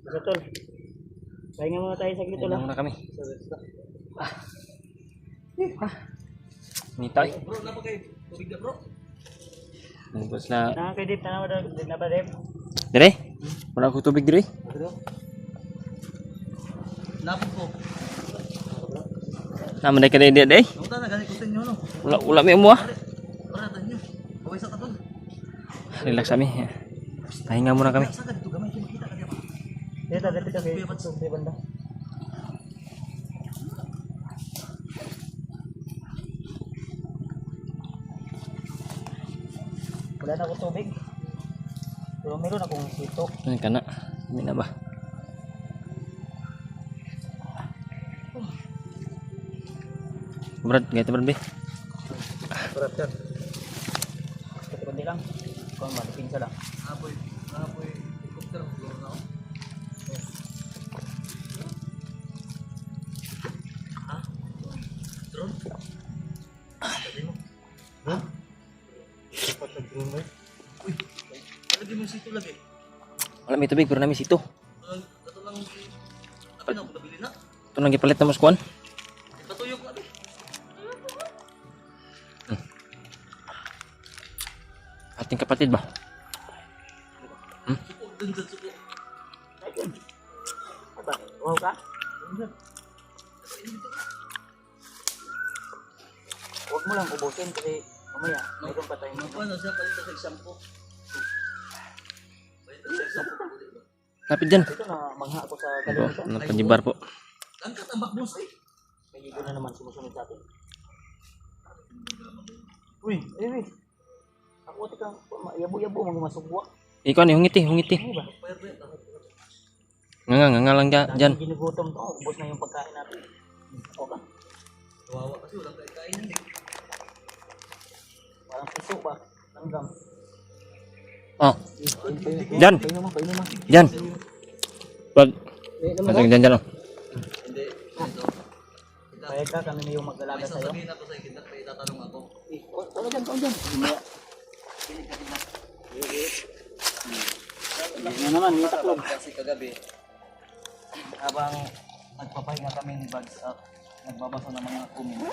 So, tol. Pahinga muna tayo saglit, tol. Pahinga muna kami. Mitay. Bro, napa kayo? Tubig na bro. Tapos na. Kay Dip, tanaw na ba, Dip? Dire? Wala ko tubig dire. Napa po. Naman na ka na day. Nung na ganit kutin nyo no. Wala may mo ah. Para tanyo. Kaway sa taton. Relax kami. Pahinga muna kami. Sa dito gamay kita ka ba? Dito, dito kay Dip banda. Wala na akong tubig. Pero meron akong sito. Ano ka na? Hindi na ba? Brad, ganito Brad be. Sarap yan. Ito kundi lang. Kung matipin sa lang. Apoy helicopter floor na. Ha? Drone? Sabi mo. Drone? Dapat na drone ba? Uy, lagi mo sito lagi. Wala may tubig pero namin sito. Ito lang tapi na ako nabili na. Ito nang gipalit na mo skuan. Patuyok na. Ating kapatid ba? Suko, dun sa suko. Aba, wow ka? Huwag mo lang ubusin kasi mamaya mayroon pa tayong Paano siya palitan sa shampoo? Palitan sa shampoo. Kapit dyan. Ito na mangha ako sa Ito, kalimutan. napanjibar po. Ang katambak boss eh. May igo na naman sumusunod sa atin. Uy, eh. Ako tika, yabo-yabo mga masugwa. Ikaw ni hungiti. Ano ba? Nga lang dyan. Dahil ginugutom to, ubos na yung pagkain natin. Okay. Kawawa kasi walang kain eh. Parang puso ba? Langgam. Oh, dyan. Kain naman. Dyan. Brad, Eh, masag dyan oh. Hindi. Ito. Kaya ka kami na yung mag-alaga May sa'yo. sasabihin ako sa ikinat, may itatanong ako. Eh, tawag dyan. Mamaya. Yan naman, may taklog. Kasi kagabi, habang nagpapahinga kami ni Buds at nagbabasa ng mga comment,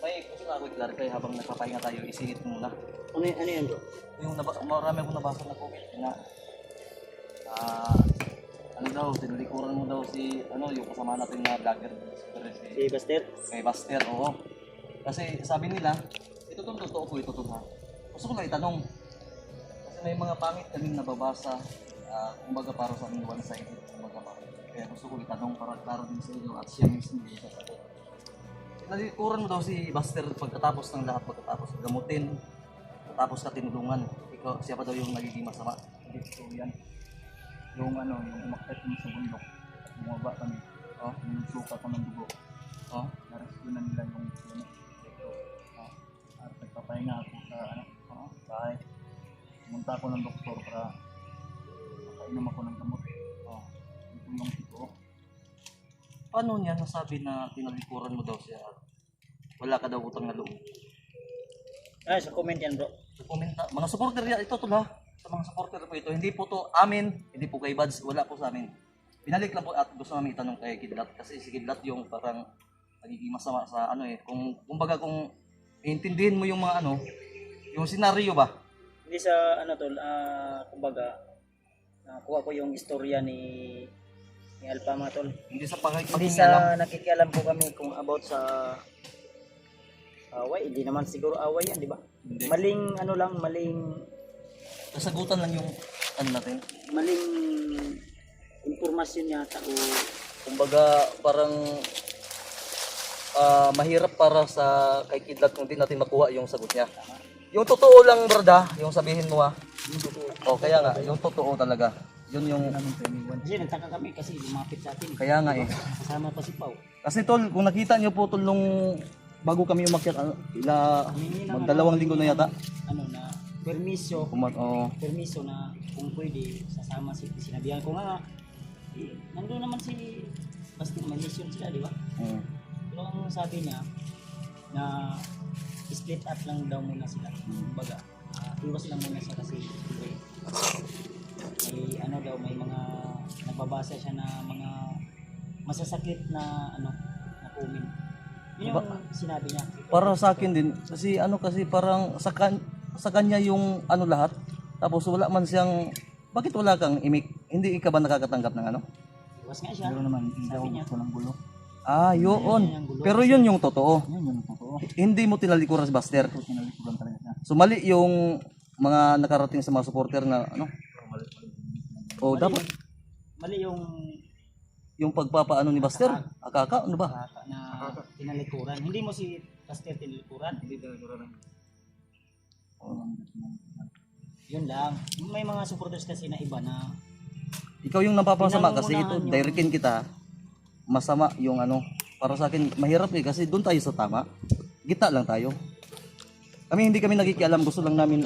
may gusto na ako i-clarify habang nagpapahinga tayo, isingit muna. Ano yan bro? Yung marami akong nabasa na comment na ano daw, tinulikuran mo daw si yung kasama natin na vlogger Si Buster? kay Buster, oo. Kasi sabi nila, ito totoo po, ito totoo. Gusto ko lang itanong, kasi may mga pangit kaming nababasa, kumbaga para sa aming one-sided, kumbaga pangit. Kaya gusto ko itanong para klaro din sa inyo at siya mismo yung sasagot. Nalikuran mo daw si Buster pagkatapos ng lahat, pagkatapos gamutin, pagkatapos ka tinulungan. Ikaw, siya pa daw yung nagiging masama. Hindi so yan. Yung yung umakyat mo sa bundok, bumaba kami, yung suka ko ng dugo, narescue na nila yung at nagpapahinga ako sa bahay. Pumunta ako ng doktor para makainom ako ng gamot. Ito yung totoo. Paano niya nasabi na tinalikuran mo daw siya at wala ka daw utang na loob? Sa comment yan bro. So, komenta, mga supporter yan, ito tol ha. Sa mga supporter po ito, hindi po to amin, hindi po kay Buds, wala po sa amin. Binalik lang po at gusto namin itanong kay Kidlat kasi si Kidlat yung parang nagiging masama sa kumbaga kung iintindihin mo yung mga yung senaryo ba? Hindi sa tol, kumbaga, nakuha ko yung istorya ni Alpama tol. Hindi sa Hindi sa nakikialam po kami kung about sa away, hindi naman siguro away yan, di ba? Hindi. Maling Nasagutan lang yung natin. maling impormasyon yata o Kumbaga parang mahirap para sa kay Kidlat kung di natin makuha yung sagot niya. Yung totoo lang brada, yung sabihin mo kaya nga, yung totoo talaga. Yun yung kasi nagtaka kami kasi lumapit sa atin. kaya nga Kasama pa si Pao. Kasi tol, kung nakita niyo po tol nung bago kami umakyat, magdalawang linggo na yata. Na permiso na kung pwede sasama sinabihan ko nga nandun naman si basta may mission sila, di ba? Pero ang sabi niya na split up lang daw muna sila. Kumbaga, iwas lang muna siya kasi may may mga nagbabasa siya na mga masasakit na na comment. Yun yung sinabi niya. Para sa akin din, kasi kasi parang sa kanya yung lahat, tapos wala man siyang, bakit wala kang imik? Hindi ka ba nakakatanggap ng Iwas nga siya. Pero naman, hindi Sabi ako niya. gusto ng gulo. Ah, yun. Yung gulo. Pero yun yung totoo. Yun yung totoo. Hindi mo tinalikuran si Buster. Tinalikuran talaga siya. So mali yung mga nakarating sa mga supporter na Oh, dapat Mali yung pagpapaano ni Buster. Akaka, ano ba? na tinalikuran. Hindi mo si Pastor tinalikuran. Hindi tinalikuran. Yun lang. May mga supporters kasi na iba na Ikaw yung napapasama kasi ito, Pinangungunahan yung- directin kita. Masama yung para sa akin mahirap kasi doon tayo sa tama. Gitna lang tayo. Hindi kami nakikialam, gusto lang namin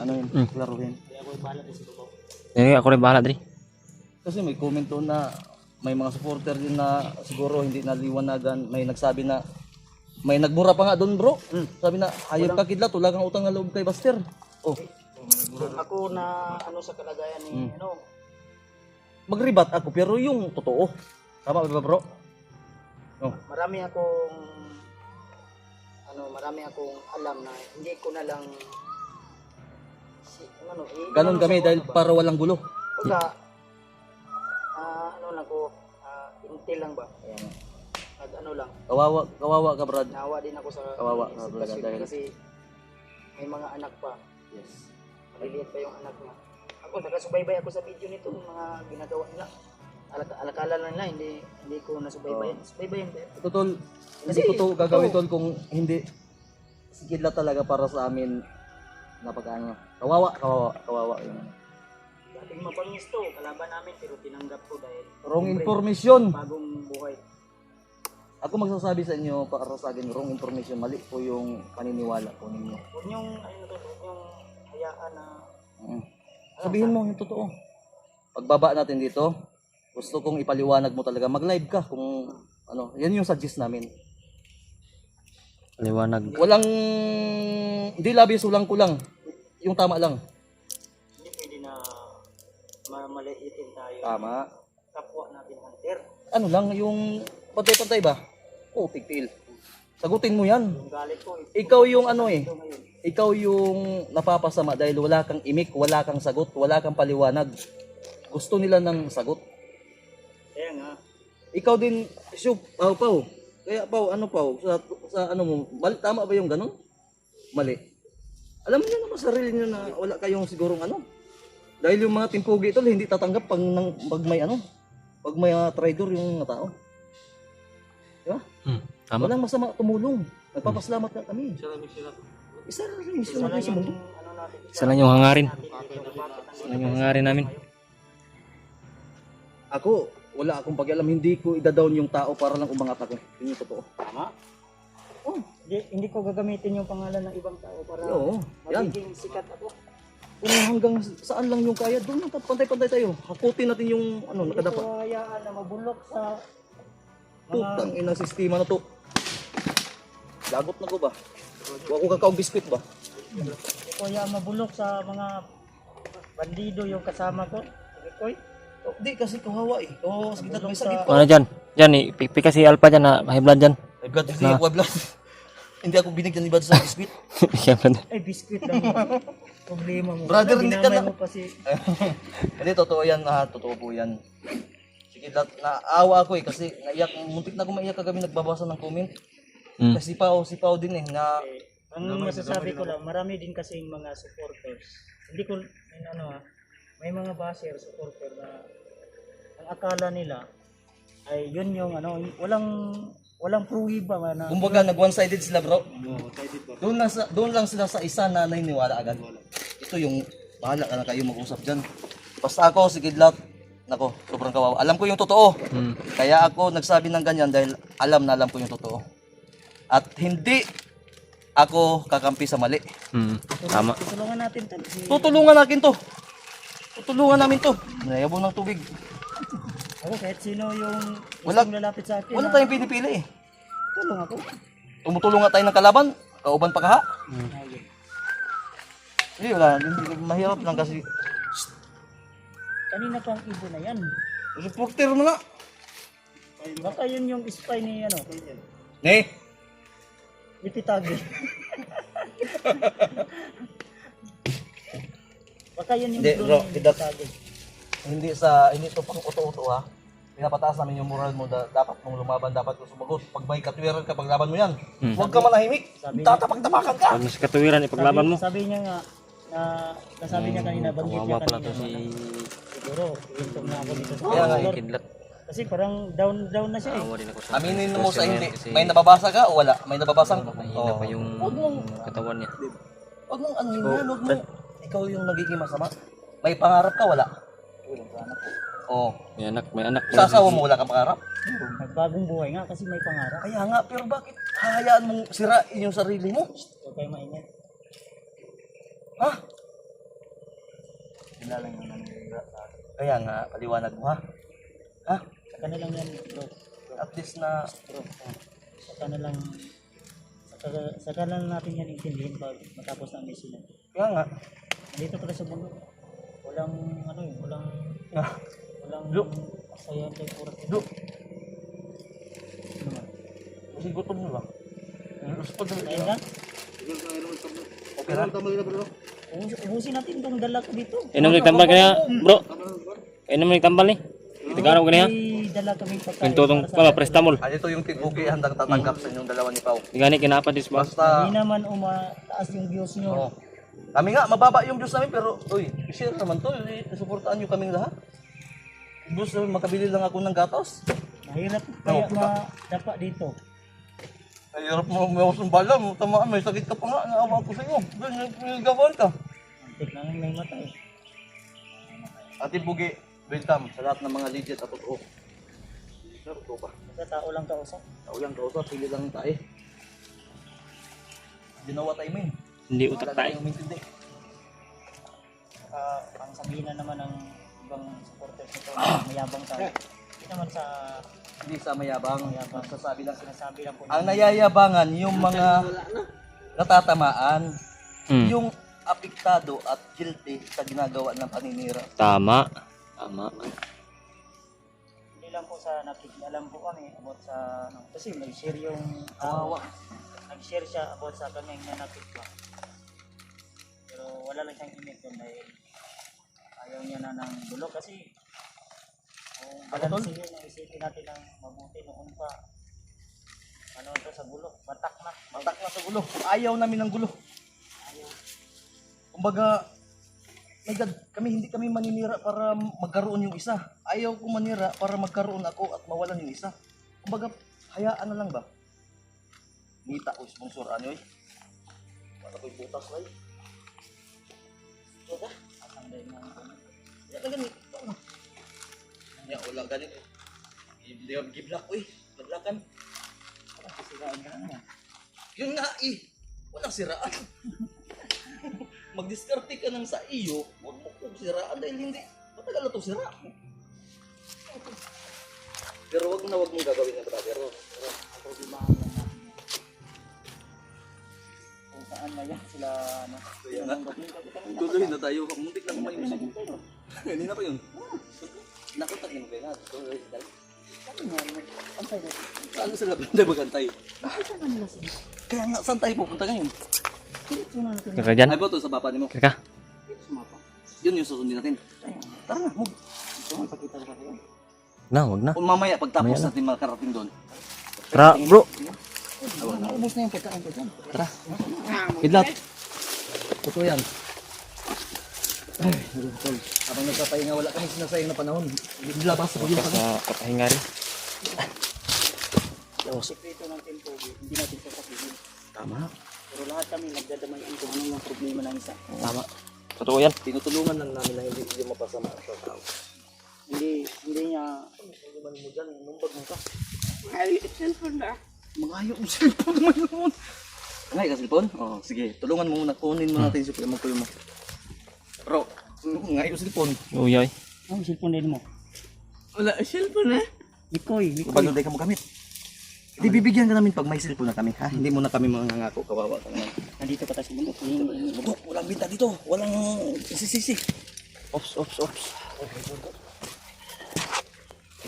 klaruhin. kaya ako bahala din sa totoo. Ako rin bahala diri. Kasi may comment doon na may mga supporter din na siguro hindi naliwanagan, may nagsabi na may nagmura pa nga doon, bro. Sabi na hayop ka kidlat, wala kang utang na loob kay Buster. Oh, Ako na sa kalagayan ni magribat ako pero yung totoo. Tama ba, bro? Oh. marami akong alam na hindi ko na lang Ganon kami dahil para walang gulo. Pagka intil lang ba? Ayan. Lang. Kawawa ka, Brad. Nawa din ako sa Kawawa ka, sitwasyon dahil- kasi may mga anak pa. Yes. Maliliit pa yung anak niya. Ako, nakasubaybay ako sa video nito, yung mga ginagawa nila. Alakala lang nila, hindi ko nasubaybayan. Subaybayan ba yun? Ito tol, hindi Kasi, ko to gagawin tol kung hindi si Kidlat talaga para sa amin na pag-ano. Kawawa yun. Dating mapangis to, kalaban namin, pero tinanggap ko dahil Wrong siyempre, information. bagong buhay. Ako magsasabi sa inyo para sa akin wrong information, mali po yung paniniwala po ninyo. Huwag niyong, huwag niyong hayaan na Sabihin mo yung totoo. Pagbaba natin dito, gusto kong ipaliwanag mo talaga. Mag-live ka kung yan yung suggest namin. Liwanag. Walang, hindi labis, walang kulang. Yung tama lang. hindi pwede na mamaliitin tayo. Tama. Kapwa natin hunter. Ano lang, yung pantay-pantay ba? Oh, tigtil. Sagutin mo yan. Yung galit ko, Ikaw yung ito ngayon. ikaw yung napapasama dahil wala kang imik, wala kang sagot, wala kang paliwanag. Gusto nila ng sagot. Kaya nga, Ikaw din, Pau. Kaya Pau, sa mo, mali, tama ba yung ganun? Mali. Alam niyo naman sarili niyo na wala kayong sigurong Dahil yung mga timpugi ito hindi tatanggap pag may traidor yung mga tao. Di ba? Tama. Walang masama tumulong. Nagpapasalamat na kami. Isa rin isa lang sa yung mundo. natin. Isa lang yung hangarin. Isa lang yung hangarin namin. Ako, wala akong pakialam. Hindi ko ida-down yung tao para lang umangat ako. Yun yung totoo. Tama? Oh, Hindi ko gagamitin yung pangalan ng ibang tao para oo. Yan. magiging sikat ako. Kung hanggang saan lang yung kaya, doon lang pantay-pantay tayo. Hakutin natin yung Hindi nakadapat. ko hayaan na mabulok sa Putang ina sistema na to. Lagot na ko ba? Huwag ko kakaong biskwit ba? hindi ko hayaan mabulok sa mga bandido yung kasama ko. Koy, Oh, di kasi kawawa eh. Oo, sige na may sakit ko. Ano dyan? Dyan, pika si Alpha dyan na high blood dyan. May blood, hindi ako blood. Hindi ako binigyan ni Bad sa biskwit. ay biskwit lang yung problema mo. Brother, hindi ka Dinamay na- mo pa si Hindi, totoo yan. Totoo po yan. Sige, naawa ako eh kasi naiyak. Muntik na ako maiyak kagabi nagbabasa ng comment. Kasi si Pao din eh na ang masasabi ko lang, marami din kasing mga supporters. Hindi ko may mga basher supporter na ang akala nila ay yun yung walang pruhiba na kumbaga nag one-sided sila, bro. Doon lang sila sa isa na naniniwala agad. Ito yung bahala ka na kayo mag-usap diyan. Basta ako si Kidlat, nako, sobrang kawawa. Alam ko yung totoo. Kaya ako nagsabi ng ganyan dahil alam ko yung totoo. At hindi ako kakampi sa mali. Tama. tutulungan natin to. Tutulungan natin to. Tutulungan namin to. Nayabon ng tubig. Ako kahit sino yung Wala- gustong lalapit sa akin. Wala tayong pinipili eh. Tulong ako. Tumutulong nga tayo ng kalaban. Kauban pa kaha. Hindi, wala. Mahirap lang kasi. Kanina pa ang ibon na yan. Supporter mo na. Baka yun yung spy ni ano, Ne? ni Pitagi. Baka yun yung Hindi, drone bro, ni tidak. Pitagi. Hindi to pang uto-uto ha. Pinapataas namin yung moral mo, dapat mong lumaban, dapat mong sumagot. Pag may katwiran ka, paglaban mo yan. Huwag ka manahimik. Tatapag-tapakan ka. Pag mas katuwiran, ipaglaban mo. Sabi niya nga, nasabi niya kanina, banggit niya Kawawa pala kanina. to si Siguro, hintong na ako dito sa Kaya nga, Lord. Kidlat. Kasi parang down na siya eh. Awa din ako sa Aminin mo sa hindi. kasi May nababasa ka o wala? May nababasang? mahina pa yung katawan niya. Huwag mong ano yan, huwag mong. Ikaw yung nagiging masama. May pangarap ka, wala? Oo. May anak. Sa asawa mo, wala kang pangarap? Nagbagong buhay nga kasi may pangarap. Kaya nga, pero bakit hahayaan mong sirain yung sarili mo? Huwag kayo maingat. Ha? Kilala nga namin sa Kaya nga, paliwanag mo ha? Ha? Sa kanilang yan, bro. At least na, Bro, sa kanilang sa kanilang natin yan intindihin pag matapos ng mission. kaya nga. Dito pala sa mundo, walang ano eh, walang Look. saya kay pura. Do. Kasi gutom mo ba? Gusto pa dali. Ayun na, Okay na? ubusin natin itong dala ko dito. Inom nagtambal kaya, bro. Inom nagtambal ni. Tigaraw ka niya. May dala kaming pagkain. Pinto tong prestamol. Ah, ito yung tibuki handang tatanggap sa inyong dalawa ni Pao. Tigani kinapa dis ba? Basta, Hindi naman umataas yung views nyo. oo. Kami nga, mababa yung views namin, pero, uy, share naman to, suportaan nyo kaming lahat. Boss, makabili lang ako ng gatos. Mahirap kaya madapa dito. Ay, hirap mo, may usong bala mo, tamaan, may sakit ka pa nga, naawa ko sa iyo. Doon, nilgawan ka. Antik na yung may mata eh. Ate Bugi, welcome sa lahat ng mga legit at totoo. Totoo pa. Sa tao lang kausap. Tao lang kausap, pili lang tayo. Ginawa tayo, men. Hindi utak Wala tayo. tayong maintindihan. Ang sabihin na naman ng ibang supporters nito, mayabang tayo. Hindi naman sa Hindi sa mayabang, sasabi lang. sinasabi lang po. Ang nayayabangan, yung mga natatamaan, yung apektado at guilty sa ginagawa ng paninira. Tama. Hindi lang po sa nakikialam po kami about sa ano, kasi nag-share yung Kawawa. nag-share siya about sa kanyang nanakit ba. Pero wala lang siyang imit doon dahil ayaw niya na ng bulok kasi kung balansin yun, isipin natin ng mabuti noon pa. Ano ito sa bulok? Batak na. Matak na sa gulo. Ayaw namin ng gulo. Ayaw. Kumbaga, my God, hindi kami maninira para magkaroon yung isa. Ayaw ko manira para magkaroon ako at mawalan yung isa. Kumbaga, hayaan na lang ba? Nita ko sponsor ano eh. Wala ko'y butas na eh. Ito ang dahil mo. Yan na ganito. Yan, wala ganito. Giblak ko eh. Nablakan. Sisiraan ka na naman. Yun nga eh. Walang siraan. Mag-discarte ka ng sa iyo, huwag mo kong siraan dahil hindi. Matagal na itong sira. Pero wag mong gagawin ng brother. Ako di ba lang natin. Kung saan na yan sila ano. Kaya nga. Tuloy na tayo. Muntik na kumain mo. Hindi na pa yun. Nakutak mo ba nga? Tuloy na tayo. Antay na. Saan sila banda magantay? Kaya nga, saan tayo pupunta ngayon? Kaka dyan. Ay ba ito sa baba ni mo? Kaka. Yun yung susundin natin. Tara na, move. Na, wag na. Kung mamaya, pagtapos natin makarating doon. Tara, bro. Naubos na yung pagkain ko dyan. Tara. Kidlat. Totoo yan. Ay, tol. Habang nagpapahinga, wala kami sinasayang na panahon. Labas sa pagkita kami. Sa kapahinga rin. Yung sekreto ng tempo, hindi natin sasabihin. Tama. Pero lahat kami nagdadamayan kung ano yung problema ng isa. Tama. Totoo yan. Tinutulungan lang namin na hindi mapasama sa tao. Hindi niya... Hindi man mo dyan, numbag mo ka. Ay, cellphone na. Mga yung cellphone naman yun. Ngay ka cellphone? Oo, sige. Tulungan mo muna. Kunin mo natin yung cellphone. Magkulo mo. Bro, ngay yung cellphone. Uyay. Ang cellphone din mo. Wala, cellphone na. Mikoy. Baluday ka mo gamit. Hindi bibigyan ka namin pag may cellphone na kami, ha? Hindi mo na kami mangangako, kawawa ka naman. Nandito pa tayo sa mundo. Walang binta dito. Walang isisisi. Ops.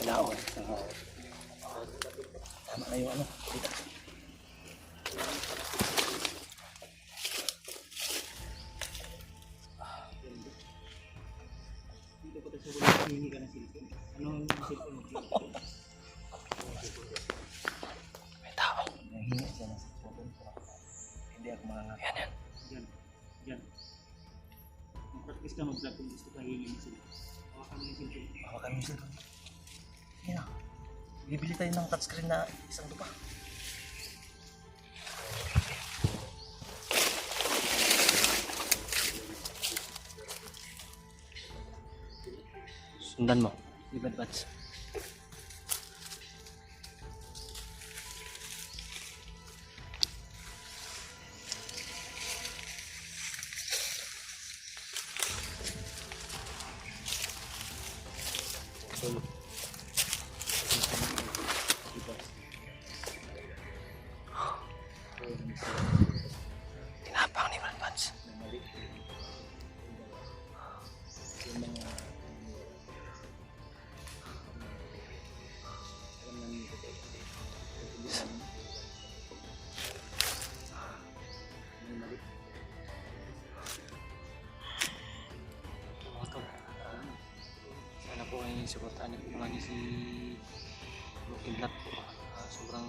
ilaw. Tama na yung ano. Dito. Dito ko sa bulan, hihingi ka ng cellphone. Anong cellphone mo? May tao. Nahingi siya ng cellphone. Hindi ako makangap. Yan. Diyan. Diyan. Mag-practice ka mag-vlog kung gusto ka hihingi ng cellphone. Hawakan mo yung cellphone. Hawakan mo yung cellphone. Yan. Bibili tayo ng touchscreen na isang lupa. Sundan mo. Libad bats. Tinapang ni Brad Bats. Sana po ay suportahan niyo po lagi si Kidlat po. Sobrang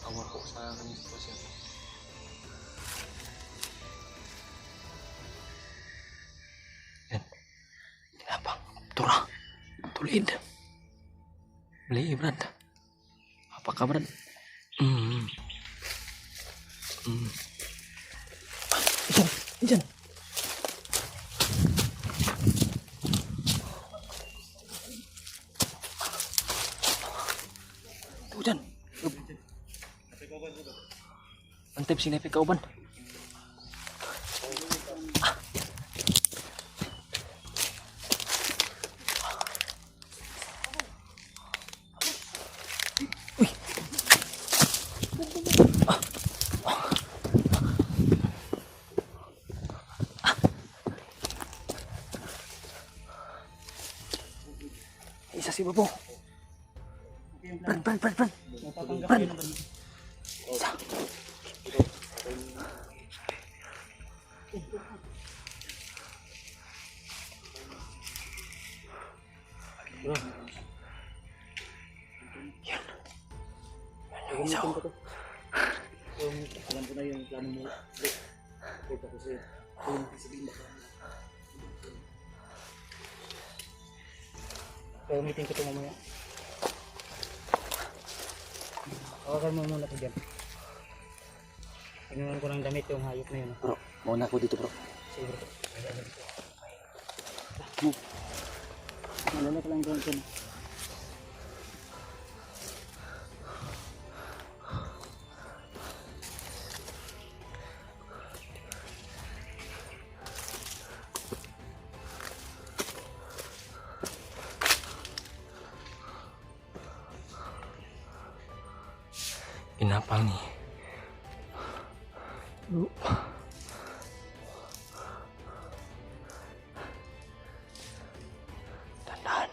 awa po sa kanyang sitwasyon. Yan. Tinapang. Tura. Tulid. Beli Brad. Apakah Brad? Diyan. Tuh Jan. Mantap sini pe kauban. Isa si Bobo. Brad. Mapapanggap yun naman. Isa. Yan. Yan yung isa. Alam ko na yung plano mo. Ito kasi kung sabihin mo. Kaya umitin ko ito mamaya. Hawakan mo muna ito dyan. Tingnan ko ng damit yung hayop na yun. Bro, mauna ako dito bro. Sige bro. Malala ka lang doon dyan. Pinapang nih. Dandan.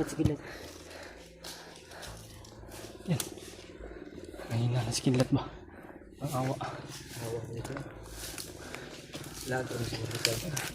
Sigilat. Yan. Mahina na si Kidlat ba? Ang awa. Awa dito. Lahat ng siguro.